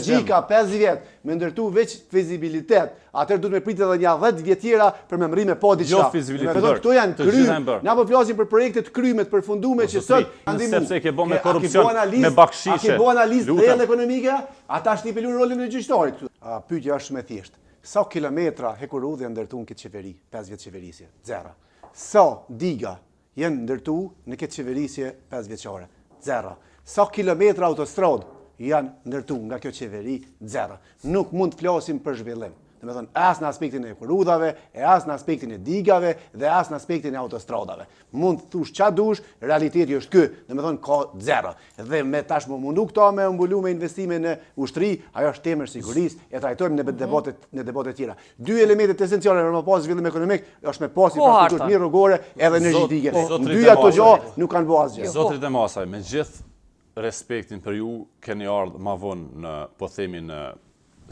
logjika 5 vjet me ndërtu veç fizibilitet, atëherë duhet me pritet edhe një 10 vjet tjera për me mri me pa diçka. Jo fizibilitet. Këto janë kry. Na po flasim për projekte të kryme të përfunduara që sot sepse ke bën me korrupsion, me bakshishe. A ke bën analizë reale ekonomike? Ata shnipelun rolin e gjyqtarit këtu. Pyetja është shumë e thjeshtë. Sa kilometra hekurudhje ndërtu në këtë qeveri, 5 vjet qeverisje? Zero. Sa diga janë ndërtu në këtë qeverisje 5 vjeçare? Zero. Sa kilometra autostradë janë ndërtu nga kjo qeveri? Zero. Nuk mund të flasim për zhvillim. Do të thonë as në aspektin e hekurudhave, as në aspektin e digave dhe as në aspektin e autostradave. Mund të thush ç'a dush, realiteti është ky. Do të thonë ka zero. Dhe me tash më mundu këto me mbulu me investime në ushtri, ajo është temë sigurisë, e trajtojmë në debate tjera. Dy elementet esenciale për të pasur zhvillim ekonomik është me pas infrastrukturë mirë rrugore edhe energjetike. Dy ato gjë nuk kanë bërë asgjë. Zotrit e Masaj, me gjithë respektin për ju, keni ardhur më vonë në, po themi, në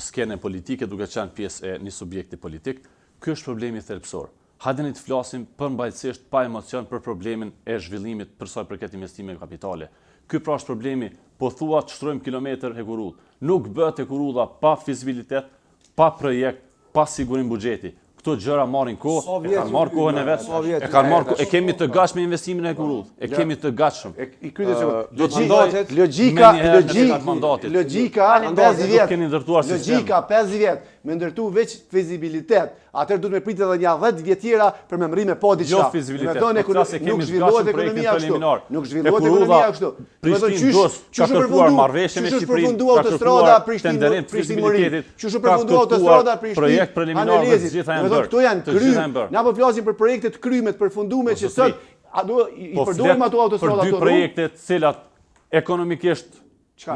skenën politike duke qenë pjesë e një subjekti politik. Ky është problemi thelbësor. Hajde të flasim përmbajtësisht pa emocion për problemin e zhvillimit për sa i përket investimeve kapitale. Ky pra është problemi, po thua të shtrojmë kilometër hekurudh. Nuk bëhet hekurudha pa fizibilitet, pa projekt, pa sigurim buxheti. Këto gjëra marrin kohë, e kanë marrë kohën e vet, e kanë marrë, e kemi të gatshëm me investimin e hekurudh, e kemi të gatshëm. Logjika 5 vjet me ndërtu veç fizibilitet, atëherë duhet me pritet edhe një 10 vjet tjera për me mri me pa diçka. Jo fizibilitet, nuk zhvillohet ekonomia kështu. Nuk zhvillohet ekonomia kështu. Ka kërkuar marrëveshje me Shqipërinë, ka kërkuar Prishtinë, çu përfundua autostrada Prishtinë. Projekt preliminar të gjitha janë bërë. Këto janë kry. Na po flasim për projekte të kryme të përfunduara që sot i përdorim ato autostrada ato. Për dy projekte të cilat ekonomikisht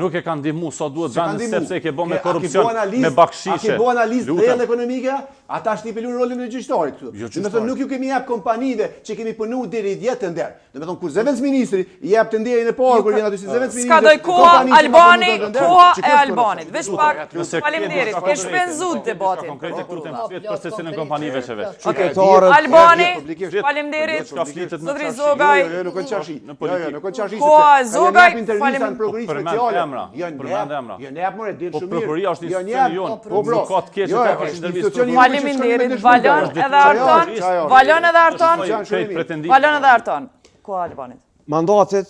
nuk e kanë ndihmu sa duhet vendi sepse e ke bën me korrupsion, me bakshishe. A ke bën analizë reale ekonomike? Ata shnipelun rolin e gjyqtarit këtu. Do të thonë nuk ju kemi jap kompanive që kemi punuar deri 10 të nder. Do të thonë kur zëvendës ministri i jap të nderin e parë kur vjen aty si zëvendës ministri. Ska doj koha Albani, koha e Albanit. Veç pak faleminderit. Ke shpenzuar debatin. Konkrete tutem flet për secilën kompanive që vet. Albani, faleminderit. Zotri Zogaj. Nuk kanë çashi. Nuk kanë çashi. Koha Zogaj, faleminderit. Emra. Jo ne hap more del shumë mirë. Prokuroria është institucioni jon. Nuk ka të keq që ka intervistë. Faleminderit, Valon edhe Arton. Valon edhe Arton. Valon edhe Arton. Koha Albanit. Mandatet